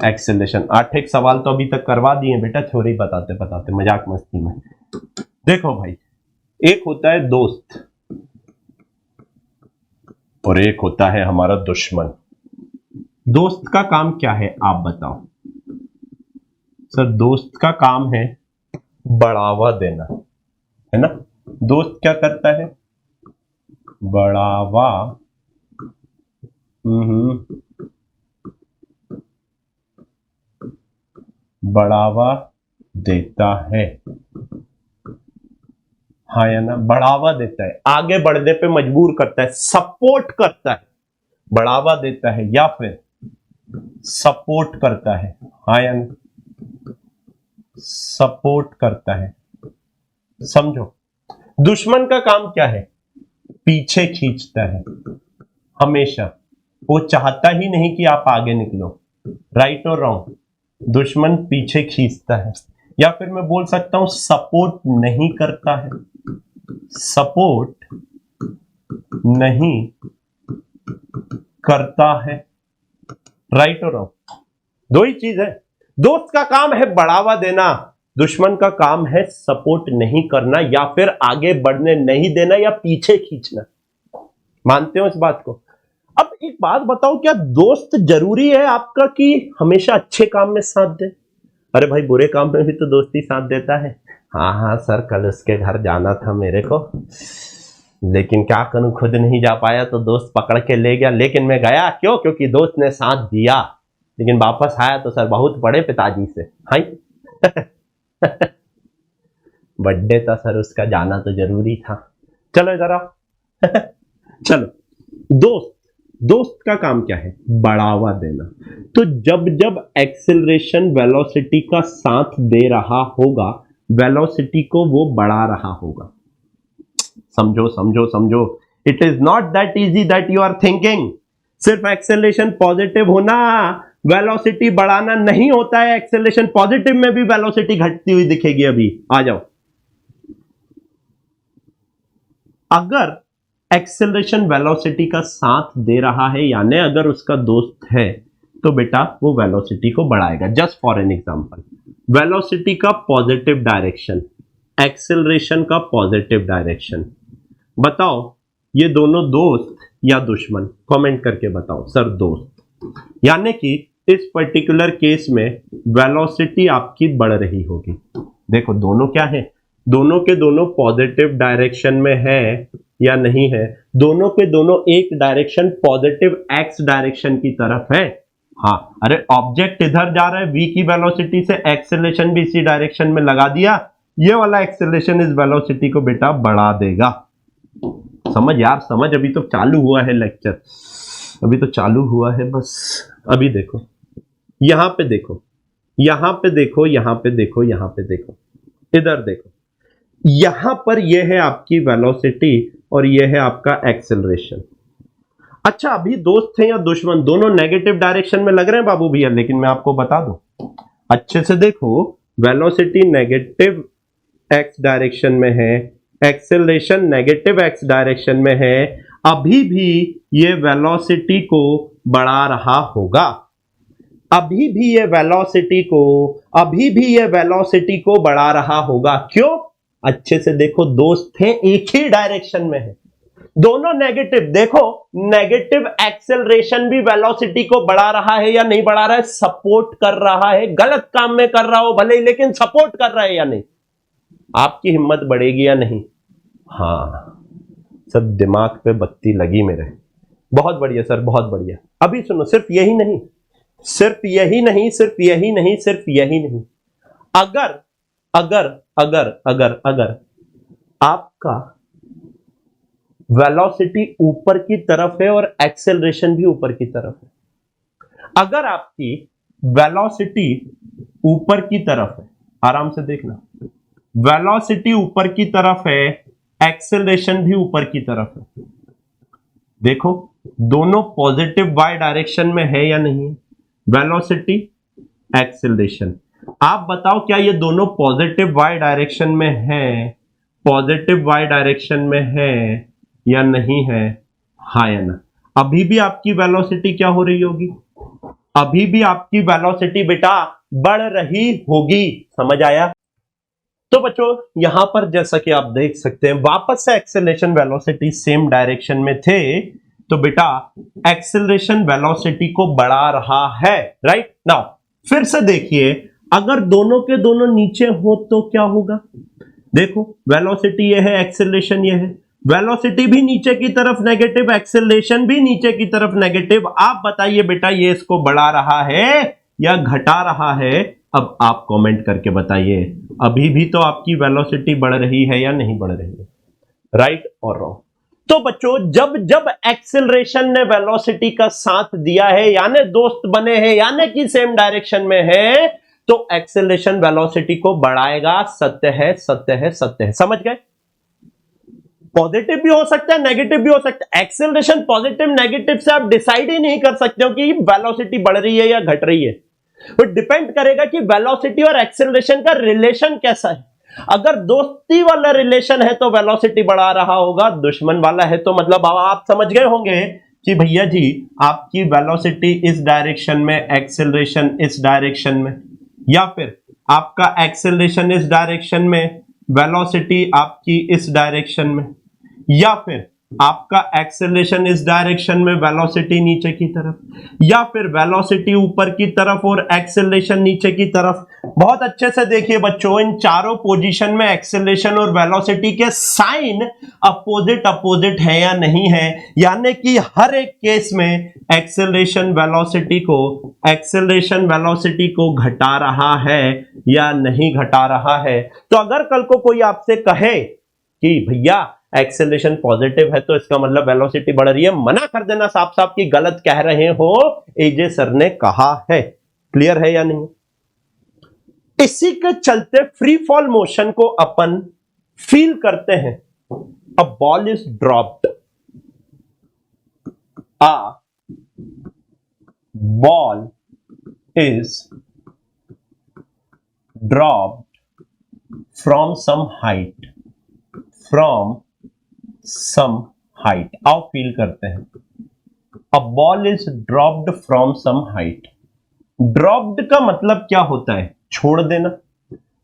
acceleration. 8 सवाल तो अभी तक करवा दिए बेटा, थ्योरी बताते बताते मजाक मस्ती में। देखो भाई, एक होता है दोस्त और एक होता है हमारा दुश्मन। दोस्त का काम क्या है आप बताओ? सर दोस्त का काम है बढ़ावा देना, है ना? दोस्त क्या करता है? बढ़ावा बढ़ावा देता है, हाँ या ना? बढ़ावा देता है, आगे बढ़ने पे मजबूर करता है, सपोर्ट करता है। बढ़ावा देता है या फिर सपोर्ट करता है, हाँ या ना? सपोर्ट करता है। समझो, दुश्मन का काम क्या है? पीछे खींचता है हमेशा, वो चाहता ही नहीं कि आप आगे निकलो। राइट और रॉन्ग? दुश्मन पीछे खींचता है। या फिर मैं बोल सकता हूं सपोर्ट नहीं करता है, सपोर्ट नहीं करता है। राइट और रॉन्ग? दो ही चीज है। दोस्त का काम है बढ़ावा देना, दुश्मन का काम है सपोर्ट नहीं करना या फिर आगे बढ़ने नहीं देना या पीछे खींचना। मानते हो इस बात को? अब एक बात बताओ, क्या दोस्त जरूरी है आपका कि हमेशा अच्छे काम में साथ दे? अरे भाई, बुरे काम में भी तो दोस्ती साथ देता है। हाँ सर, कल उसके घर जाना था मेरे को, लेकिन क्या करूं, खुद नहीं जा पाया तो दोस्त पकड़ के ले गया। लेकिन मैं गया क्यों? क्योंकि दोस्त ने साथ दिया। लेकिन वापस आया तो सर बहुत बड़े पिताजी से। हाय बर्थडे था सर उसका, जाना तो जरूरी था। चलो इधर आओ चलो, दोस्त का काम क्या है? बढ़ावा देना। तो जब जब एक्सेलरेशन वेलोसिटी का साथ दे रहा होगा, वेलोसिटी को वो बढ़ा रहा होगा। समझो समझो समझो, it is not that easy that you are thinking. सिर्फ एक्सेलरेशन पॉजिटिव होना वेलोसिटी बढ़ाना नहीं होता है। एक्सेलरेशन पॉजिटिव में भी वेलोसिटी घटती हुई दिखेगी। अभी आ जाओ, अगर एक्सेलरेशन वेलोसिटी का साथ दे रहा है यानी अगर उसका दोस्त है तो बेटा वो वेलोसिटी को बढ़ाएगा। Just for an example, velocity का पॉजिटिव डायरेक्शन, एक्सेलरेशन का पॉजिटिव डायरेक्शन। बताओ ये दोनों दोस्त या दुश्मन? कमेंट करके बताओ। सर दोस्त, यानी कि इस पर्टिकुलर केस में वेलोसिटी आपकी बढ़ रही होगी। देखो दोनों क्या है, दोनों के दोनों पॉजिटिव डायरेक्शन में है या नहीं है, दोनों के दोनों एक डायरेक्शन पॉजिटिव एक्स डायरेक्शन की तरफ है। हाँ, अरे ऑब्जेक्ट इधर जा रहा है v की वेलोसिटी से, एक्सेलरेशन भी इसी डायरेक्शन में लगा दिया, ये वाला एक्सेलरेशन इस वेलोसिटी को बेटा बढ़ा देगा। समझ यार समझ, अभी तो चालू हुआ है लेक्चर, अभी तो चालू हुआ है बस। अभी देखो यहां पे देखो, यहां पे देखो, यहां पे देखो, यहां पे देखो, इधर देखो, यहां पर यह है आपकी वेलोसिटी और यह है आपका एक्सेलरेशन। अच्छा अभी दोस्त थे या दुश्मन, दोनों नेगेटिव डायरेक्शन में लग रहे हैं बाबू भैया, लेकिन मैं आपको बता दूं अच्छे से देखो, वेलोसिटी नेगेटिव एक्स डायरेक्शन में है, एक्सेलरेशन नेगेटिव एक्स डायरेक्शन में है, अभी भी ये वेलोसिटी को बढ़ा रहा होगा, अभी भी ये वेलोसिटी को बढ़ा रहा होगा। क्यों? अच्छे से देखो, दोस्त थे एक ही डायरेक्शन में है, दोनों नेगेटिव। देखो नेगेटिव एक्सेलरेशन भी वेलोसिटी को बढ़ा रहा है या नहीं बढ़ा रहा है, सपोर्ट कर रहा है, गलत काम में कर रहा हो भले ही, लेकिन सपोर्ट कर रहा है या नहीं, आपकी हिम्मत बढ़ेगी या नहीं। हाँ सब दिमाग पे बत्ती लगी मेरे, बहुत बढ़िया सर बहुत बढ़िया। अभी सुनो, सिर्फ यही नहीं, सिर्फ यही नहीं, सिर्फ यही नहीं, सिर्फ यही नहीं, अगर अगर अगर अगर अगर आपका वेलोसिटी ऊपर की तरफ है और एक्सेलरेशन भी ऊपर की तरफ है, अगर आपकी वेलोसिटी ऊपर की तरफ है, आराम से देखना, वेलोसिटी ऊपर की तरफ है, एक्सेलरेशन भी ऊपर की तरफ है, देखो दोनों पॉजिटिव वाई डायरेक्शन में है या नहीं है, वेलोसिटी एक्सेलरेशन। आप बताओ क्या ये दोनों पॉजिटिव वाई डायरेक्शन में है, पॉजिटिव वाई डायरेक्शन में है या नहीं है, हाँ या ना। अभी भी आपकी वेलोसिटी क्या हो रही होगी, अभी भी आपकी वेलोसिटी बेटा बढ़ रही होगी, समझ आया। तो बच्चों यहां पर जैसा कि आप देख सकते हैं, वापस से एक्सेलरेशन वेलोसिटी सेम डायरेक्शन में थे, तो बेटा एक्सेलरेशन वेलोसिटी को बढ़ा रहा है, राइट। नाउ फिर से देखिए, अगर दोनों के दोनों नीचे हो तो क्या होगा, देखो वेलोसिटी ये है, एक्सेलरेशन ये है, वेलोसिटी भी नीचे की तरफ नेगेटिव, एक्सेलरेशन भी नीचे की तरफ नेगेटिव। आप बताइए बेटा ये इसको बढ़ा रहा है या घटा रहा है, अब आप कमेंट करके बताइए। अभी भी तो आपकी वेलोसिटी बढ़ रही है या नहीं बढ़ रही है, राइट और रॉन्ग। तो बच्चों जब जब एक्सेलरेशन ने वेलोसिटी का साथ दिया है, यानी दोस्त बने हैं, यानी कि सेम डायरेक्शन में है, तो एक्सेलरेशन वेलोसिटी को बढ़ाएगा, सत्य है सत्य है सत्य है, समझ गए। पॉजिटिव भी हो सकता है, नेगेटिव भी हो सकता है, एक्सेलरेशन पॉजिटिव नेगेटिव से आप डिसाइड ही नहीं कर सकते हो कि वेलोसिटी बढ़ रही है या घट रही है, तो डिपेंड करेगा कि वेलोसिटी और एक्सेलरेशन का रिलेशन कैसा है। अगर दोस्ती वाला रिलेशन है तो वेलोसिटी बढ़ा रहा होगा, दुश्मन वाला है तो मतलब आप समझ गए होंगे कि भैया जी आपकी वेलोसिटी इस डायरेक्शन में, एक्सेलरेशन इस डायरेक्शन में, या फिर आपका एक्सेलरेशन इस डायरेक्शन में, वेलोसिटी आपकी इस डायरेक्शन में, या फिर आपका एक्सेलरेशन इस डायरेक्शन में, वेलोसिटी नीचे की तरफ, या फिर वेलोसिटी ऊपर की तरफ और एक्सेलरेशन नीचे की तरफ। बहुत अच्छे से देखिए बच्चों, इन चारों पोजीशन में एक्सेलरेशन और वेलोसिटी के साइन अपोजिट अपोजिट है या नहीं है, यानी कि हर एक केस में एक्सेलरेशन वेलोसिटी को घटा रहा है या नहीं घटा रहा है। तो अगर कल को कोई आपसे कहे कि भैया एक्सेलरेशन पॉजिटिव है तो इसका मतलब वेलोसिटी बढ़ रही है, मना कर देना साफ साफ कि गलत कह रहे हो, एजे सर ने कहा है। क्लियर है या नहीं। इसी के चलते फ्री फॉल मोशन को अपन फील करते हैं। A ball is dropped, a ball is dropped from some height, आओ फील करते हैं। A ball is dropped from some height. Dropped का मतलब क्या होता है, छोड़ देना,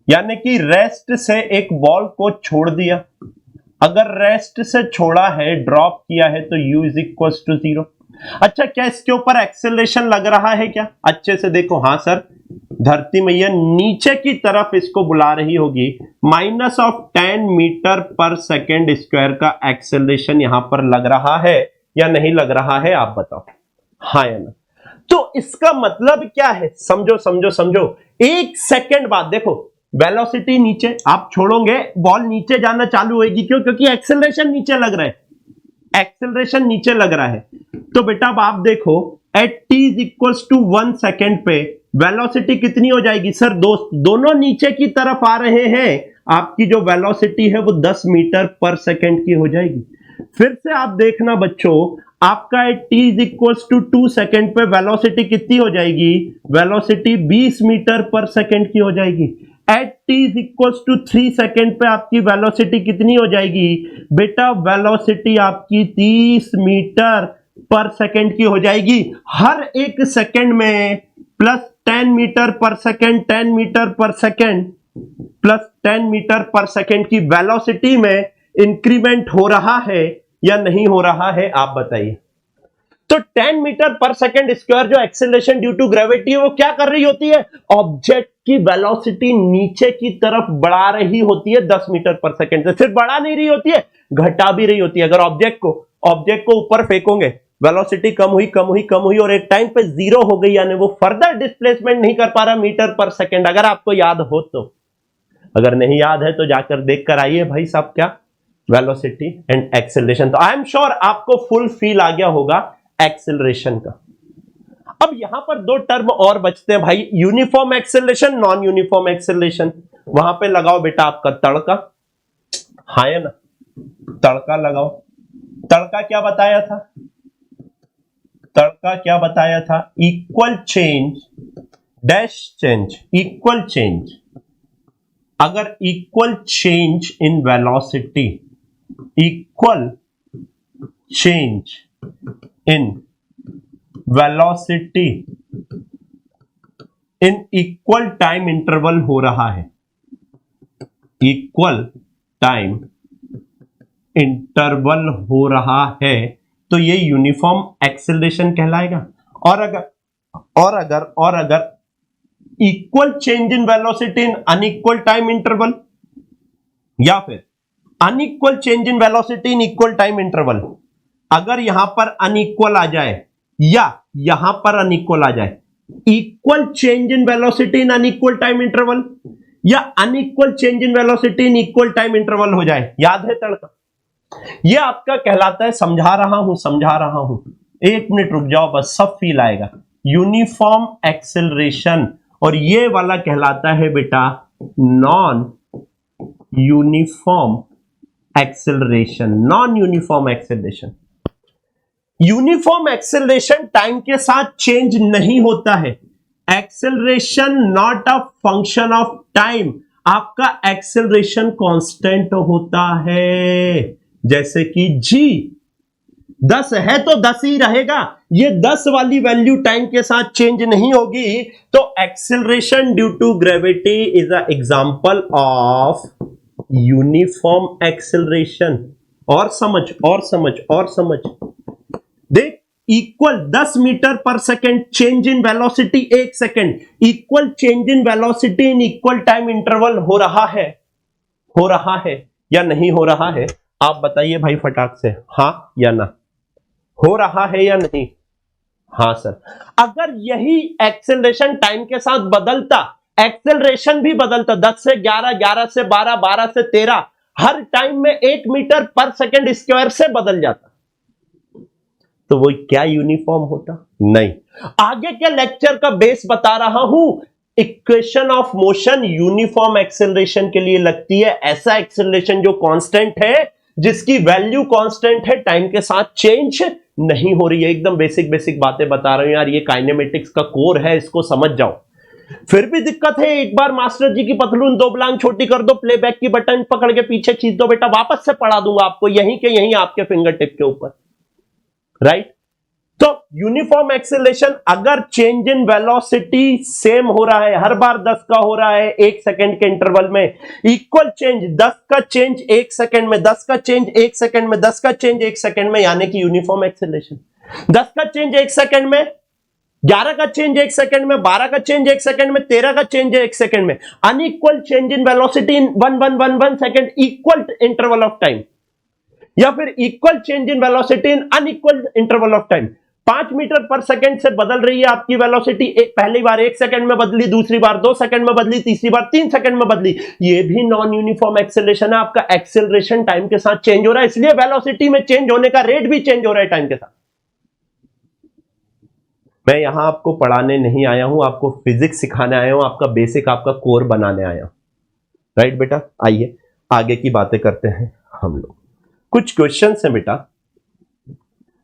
यानी कि रेस्ट से एक बॉल को छोड़ दिया। अगर रेस्ट से छोड़ा है, ड्रॉप किया है, तो u इज इक्वल टू 0। अच्छा, क्या इसके ऊपर एक्सेलरेशन लग रहा है क्या? अच्छे से देखो, हाँ सर, धरती मैया नीचे की तरफ इसको बुला रही होगी। -10 मीटर पर सेकेंड स्क्वायर का एक्सेलरेशन यहां पर लग रहा है या नहीं लग रहा है, आप बताओ, हाँ या ना? तो इसका मतलब क्या है, समझो समझो समझो। एक सेकेंड बाद देखो, वेलोसिटी नीचे, आप छोड़ोगे बॉल नीचे जाना चालू होगी, क्यों? क्योंकि एक्सेलरेशन नीचे लग रहा है, एक्सेलरेशन नीचे लग रहा है। तो बेटा अब आप देखो, at t is equal to 1 second पे वेलोसिटी कितनी हो जाएगी? सर दोनों नीचे की तरफ आ रहे हैं, आपकी जो वेलोसिटी है वो 10 मीटर पर सेकेंड की हो जाएगी। फिर से आप देखना बच्चों, आपका at t is equal to 2 second पे वेलोसिटी कितनी हो जाएगी? वेलोसिटी 20 मीटर पर सेकेंड की हो जाएगी। At t is equal to 3 second पे आपकी वेलोसिटी कितनी हो जाएगी? बेटा वेलोसिटी आपकी 30 मीटर पर सेकेंड की हो जाएगी। हर एक सेकेंड में प्लस 10 मीटर पर सेकेंड, 10 मीटर पर सेकेंड प्लस 10 मीटर पर सेकेंड की वेलोसिटी में इंक्रीमेंट हो रहा है या नहीं हो रहा है, आप बताइए। तो 10 मीटर पर सेकेंड स्क्वायर जो एक्सेलरेशन ड्यू टू ग्रेविटी है, वो क्या कर रही होती है? ऑब्जेक्ट की वेलोसिटी नीचे की तरफ बढ़ा रही होती है 10 मीटर पर सेकेंड से। सिर्फ बढ़ा नहीं रही होती है, घटा भी रही होती है। अगर ऑब्जेक्ट को ऊपर फेंकोगे, वेलोसिटी कम हुई कम हुई कम हुई और एक टाइम पे जीरो हो गई, यानी वो फर्दर डिस्प्लेसमेंट नहीं कर पा रहा मीटर पर सेकेंड। अगर आपको याद हो तो, अगर नहीं याद है तो जाकर देख कर आइए भाई साहब, क्या वेलोसिटी एंड एक्सेलरेशन। तो आई एम श्योर आपको फुल फील आ गया होगा एक्सेलरेशन का। अब यहां पर दो टर्म और बचते हैं भाई, uniform acceleration, non uniform acceleration. वहां पे लगाओ बेटा आपका तड़का, हाँ या ना? तड़का लगाओ। तड़का क्या बताया था? तड़का क्या बताया था? Equal change dash change, equal change. अगर equal change in velocity, equal change in velocity in equal time interval हो रहा है, इक्वल टाइम इंटरवल हो रहा है, तो ये यूनिफॉर्म एक्सेलरेशन कहलाएगा। और अगर equal change in velocity in unequal time interval, या फिर unequal change in velocity in equal time interval, अगर यहां पर अनइक्वल आ जाए या यहां पर अनइक्वल आ जाए, equal change in velocity in unequal time interval या unequal change in velocity in equal time interval हो जाए, याद है तड़का? ये आपका कहलाता है, समझा रहा हूं, एक मिनट रुक जाओ बस, सब फील आएगा, यूनिफॉर्म एक्सेलरेशन। और ये वाला कहलाता है बेटा non uniform acceleration, non uniform acceleration. Uniform acceleration time के साथ चेंज नहीं होता है। Acceleration not a function of time, आपका एक्सेलरेशन कांस्टेंट होता है। जैसे कि जी 10 है तो 10 ही रहेगा, ये 10 वाली वैल्यू टाइम के साथ चेंज नहीं होगी। तो acceleration due to gravity is a example of uniform acceleration. और समझ देख, इक्वल 10 मीटर पर second change in velocity 1 second, equal change in velocity in equal time interval हो रहा है या नहीं हो रहा है, आप बताइए भाई फटाक से, हाँ या ना? हो रहा है या नहीं? हाँ सर। अगर यही एक्सेलरेशन टाइम के साथ बदलता, एक्सेलरेशन भी बदलता, 10 से 11, 11 से 12, 12 से 13, हर टाइम में 1 मीटर पर सेकेंड स्क्वायर से बदल जाता, तो वो क्या यूनिफॉर्म होता? नहीं। आगे के लेक्चर का बेस बता रहा हूं, equation of motion uniform acceleration के लिए लगती है। ऐसा एक्सेलरेशन जो कांस्टेंट है, जिसकी वैल्यू कांस्टेंट है, टाइम के साथ चेंज नहीं हो रही है। एकदम बेसिक बातें बता रहे हूं यार, ये काइनेमेटिक्स का कोर है, इसको समझ जाओ। फिर भी दिक्कत है, एक बार मास्टर जी की पतलून 2 बुलांग छोटी कर दो, प्लेबैक की बटन पकड़ के पीछे खींच दो बेटा, वापस से पढ़ा दूंगा आपको यहीं के यहीं आपके फिंगर टिप के ऊपर, राइट? तो यूनिफॉर्म एक्सेलरेशन, अगर चेंज इन वेलोसिटी सेम हो रहा है, हर बार 10 का हो रहा है 1 सेकेंड के इंटरवल में, इक्वल चेंज 10 का चेंज 1 सेकेंड में, 10 का चेंज 1 सेकेंड में, 10 का चेंज 1 सेकेंड में, यानी कि यूनिफॉर्म एक्सेलरेशन। 10 का चेंज 1 सेकंड में, 11 का चेंज 1 सेकंड में, 12 का चेंज 1 सेकंड में, 13 का चेंज 1 सेकंड में। Unequal change in velocity in 1 second equal interval of time, या फिर equal change in velocity in unequal interval of time. 5 metre पर सेकंड से बदल रही है आपकी वेलोसिटी, पहली बार 1 सेकंड में बदली, दूसरी बार 2 सेकंड में बदली, तीसरी बार 3 सेकंड में बदली। ये भी नॉन यूनिफॉर्म एक्सेलरेशन है, आपका एक्सेलरेशन टाइम के साथ चेंज हो रहा है, इसलिए वेलोसिटी में चेंज होने का रेट भी चेंज हो रहा है टाइम के साथ। मैं यहां आपको पढ़ाने नहीं आया हूं, आपको फिजिक्स सिखाने आया हूं, आपका बेसिक, आपका कोर बनाने आया हूं। राइट बेटा, आइए आगे की बातें करते हैं हम लोग। कुछ क्वेश्चन है बेटा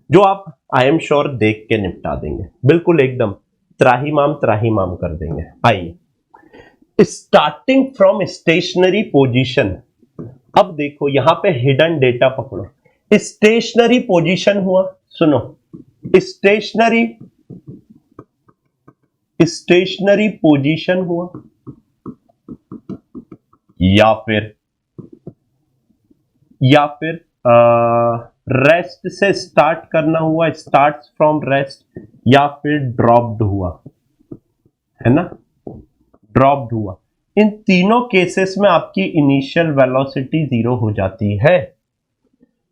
जो आप आई एम श्योर देख के निपटा देंगे, बिल्कुल एकदम त्राहीमाम कर देंगे। आइए, स्टार्टिंग फ्रॉम स्टेशनरी पोजीशन। अब देखो यहां पे हिडन डेटा पकड़ो। स्टेशनरी पोजीशन हुआ, सुनो, स्टेशनरी पोजीशन हुआ, या फिर रेस्ट से स्टार्ट करना हुआ, स्टार्ट्स फ्रॉम रेस्ट, या फिर ड्रॉप्ड हुआ, है ना, ड्रॉप्ड हुआ। इन तीनों केसेस में आपकी इनिशियल वेलोसिटी 0 हो जाती है।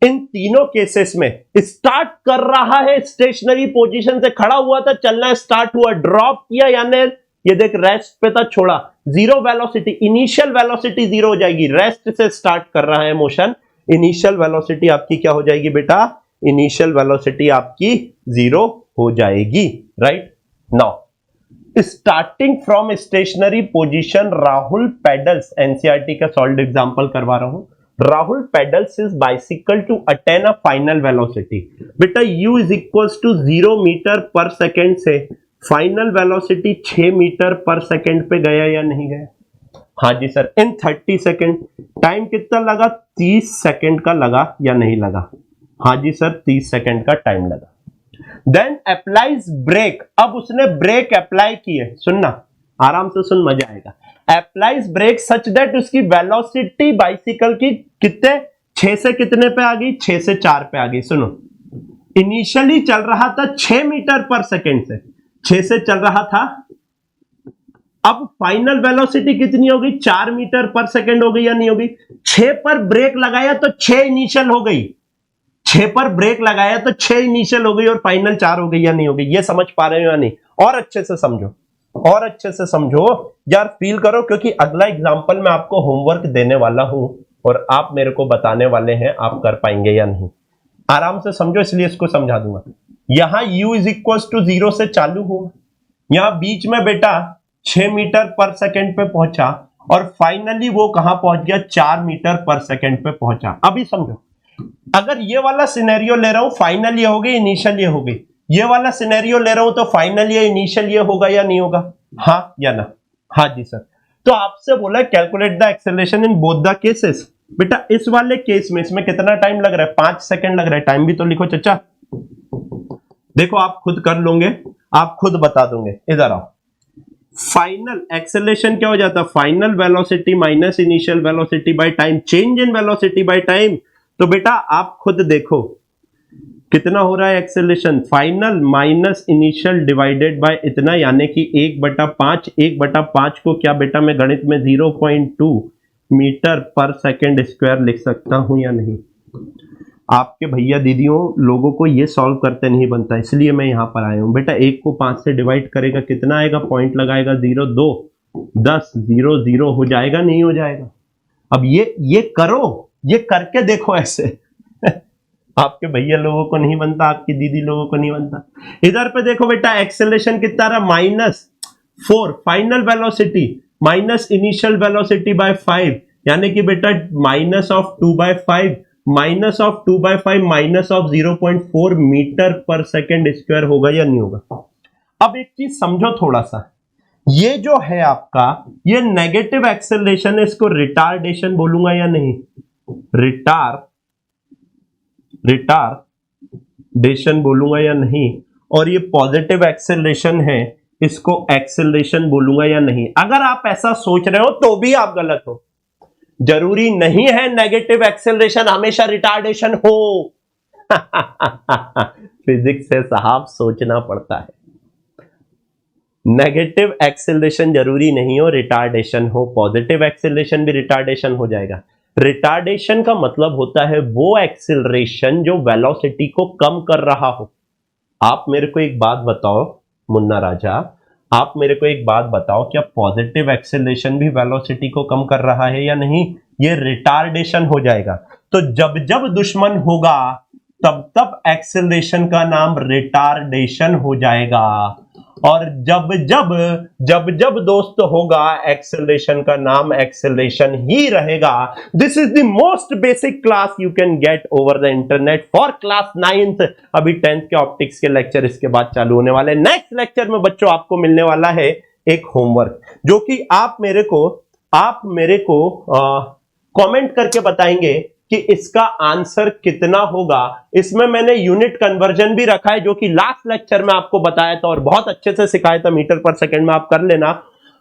इन तीनों केसेस में स्टार्ट कर रहा है, स्टेशनरी पोजीशन से खड़ा हुआ था, चलना स्टार्ट हुआ, ड्रॉप किया, यानी ये देख रेस्ट पे था, छोड़ा, 0 वेलोसिटी, इनिशियल वेलोसिटी 0 हो जाएगी। रेस्ट से स्टार्ट कर रहा है मोशन, इनिशियल वेलोसिटी आपकी क्या हो जाएगी बेटा, इनिशियल वेलोसिटी आपकी 0 हो जाएगी। Right now, starting from stationary position, Rahul pedals, NCERT का सॉल्व एग्जांपल करवा रहा हूं। Rahul pedals is bicycle to attain a final velocity. बेटा u is equals to 0 metre पर सेकेंड से फाइनल वेलोसिटी 6 मीटर पर सेकेंड पे गया या नहीं गया? हाँ जी सर, इन 30 सेकेंड। टाइम कितना लगा? 30 सेकेंड का लगा या नहीं लगा? हाँ जी सर, 30 सेकेंड का टाइम लगा। Then applies brake. अब उसने ब्रेक अप्लाई की है, सुनना आराम से सुन, मजा आएगा। अप्लाइज ब्रेक सच दैट उसकी वेलोसिटी बाइसिकल की कितने, 6 से कितने पे आ गई? 6 से 4 पे आ गई। सुनो, इनिशियली चल रहा था 6 मीटर पर सेकेंड से, 6 से चल रहा था, अब फाइनल वेलोसिटी कितनी हो गई? 4 मीटर पर सेकेंड हो गई या नहीं हो गई? 6 पर ब्रेक लगाया तो 6 इनिशियल हो गई, 6 पर ब्रेक लगाया तो 6 इनिशियल हो गई और फाइनल 4 हो गई या नहीं हो गई? ये समझ पा रहे हो या नहीं? और अच्छे से समझो, और अच्छे से समझो यार, फील करो, क्योंकि अगला एग्जांपल मैं आपको होमवर्क देने वाला हूं और आप मेरे को बताने वाले हैं आप कर पाएंगे या नहीं। आराम से समझो, इसलिए इसको समझा दूंगा। यहां u इज इक्वल टू 0 से चालू हुआ, यहां बीच में बेटा 6 मीटर पर सेकेंड पे पहुंचा और फाइनली वो कहां पहुंच गया? 4 मीटर पर सेकेंड पे पहुंचा। अभी समझो, अगर ये वाला सिनेरियो ले रहा हूं, फाइनल ये हो गई, इनिशियल ये हो गई। ये वाला सिनेरियो ले रहा हूं तो फाइनल ये, इनिशियल ये होगा या नहीं होगा? हाँ या ना? हाँ जी सर। तो आपसे बोला calculate the acceleration in both the cases. बेटा इस वाले केस में इसमें कितना टाइम लग रहा है? 5 सेकंड लग रहा है। टाइम भी तो लिखो चचा, देखो आप खुद कर लोगे, आप खुद बता दोगे। इधर आओ, फाइनल एक्सेलरेशन क्या हो जाता है? Final velocity minus initial velocity by time, change in velocity by time. तो बेटा आप खुद देखो कितना हो रहा है acceleration, final minus initial divided by इतना, यानी कि 1/5। 1/5 को क्या बेटा मैं गणित में 0.2 मीटर पर सेकेंड स्क्वायर लिख सकता हूं या नहीं? आपके भैया दीदियों लोगों को ये सॉल्व करते नहीं बनता, इसलिए मैं यहां पर आया हूं। बेटा 1 को 5 से डिवाइड करेगा, कितना आएगा? पॉइंट लगाएगा 0, 2, 10, 0, 0 हो जाएगा, नहीं हो जाएगा? अब ये करो, ये करके देखो ऐसे आपके भैया लोगों को नहीं बनता, आपकी दीदी लोगों को नहीं बनता। इधर पे देखो बेटा, एक्सेलरेशन कितना रहा? -4, final velocity minus initial velocity bye 5, यानी कि बेटा -2/5 -2/5 -0.4 मीटर पर सेकेंड स्क्वायर होगा या नहीं होगा? अब एक चीज समझो थोड़ा सा, ये जो है आपका ये नेगेटिव एक्सेलरेशन है, इसको रिटार्डेशन बोलूंगा या नहीं? रिटार्डेशन बोलूंगा या नहीं? और ये पॉजिटिव एक्सेलरेशन है, इसको एक्सेलरेशन बोलूंगा या नहीं? अगर आप ऐसा सोच रहे हो तो भी आप गलत हो। जरूरी नहीं है नेगेटिव एक्सेलरेशन हमेशा रिटार्डेशन हो फिजिक्स है साहब, सोचना पड़ता है। नेगेटिव एक्सेलरेशन जरूरी नहीं हो रिटार्डेशन हो, पॉजिटिव एक्सेलरेशन भी रिटार्डेशन हो जाएगा। रिटार्डेशन का मतलब होता है वो एक्सेलरेशन जो वेलोसिटी को कम कर रहा हो। आप मेरे को एक बात बताओ मुन्ना राजा, आप मेरे को एक बात बताओ, क्या पॉजिटिव एक्सेलरेशन भी वेलोसिटी को कम कर रहा है या नहीं? ये रिटार्डेशन हो जाएगा। तो जब जब दुश्मन होगा तब तब एक्सेलरेशन का नाम रिटार्डेशन हो जाएगा, और जब जब दोस्त होगा एक्सेलरेशन का नाम एक्सेलरेशन ही रहेगा। This is the most basic class you can get over the internet for class 9th। अभी 10th के ऑप्टिक्स के लेक्चर इसके बाद चालू होने वाले। नेक्स्ट लेक्चर में बच्चों आपको मिलने वाला है एक होमवर्क, जो कि आप मेरे को कमेंट करके बताएंगे कि इसका आंसर कितना होगा। इसमें मैंने यूनिट कन्वर्जन भी रखा है, जो कि लास्ट लेक्चर में आपको बताया था और बहुत अच्छे से सिखाया था, मीटर पर सेकंड में आप कर लेना।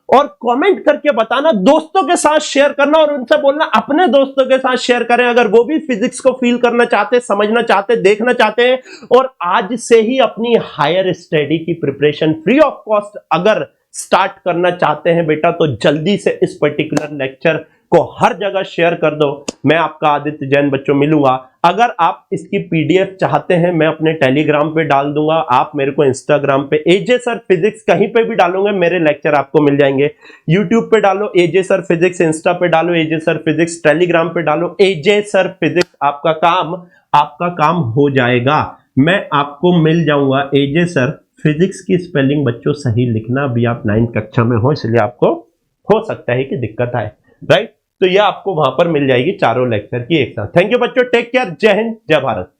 और कमेंट करके बताना, दोस्तों के साथ शेयर करना और उनसे बोलना अपने दोस्तों के साथ शेयर करें, अगर वो भी फिजिक्स को फील करना चाहते, समझना चाहते, देखना चाहते हैं, और आज से ही अपनी हायर स्टडी की प्रिपरेशन फ्री ऑफ कॉस्ट अगर स्टार्ट करना चाहते हैं बेटा, तो जल्दी से इस पर्टिकुलर लेक्चर को हर जगह शेयर कर दो। मैं आपका आदित्य जैन बच्चों मिलूंगा। अगर आप इसकी पीडीएफ चाहते हैं, मैं अपने टेलीग्राम पे डाल दूंगा, आप मेरे को इंस्टाग्राम पे एजे सर फिजिक्स कहीं पे भी डालूंगा, मेरे लेक्चर आपको मिल जाएंगे। यूट्यूब पे डालो एजे सर फिजिक्स, इंस्टा पे डालो एजे सर फिजिक्स, टेलीग्राम पे डालो एजे सर फिजिक्स, आपका काम हो जाएगा। मैं आपको मिल जाऊंगा। एजे सर फिजिक्स की स्पेलिंग बच्चों सही लिखना, अभी आप 9th कक्षा में हो इसलिए आपको हो सकता है कि दिक्कत आए, राइट? तो ये आपको वहां पर मिल जाएगी चारों लेक्चर की एक साथ। थैंक यू बच्चों, टेक केयर, जय हिंद, जय भारत।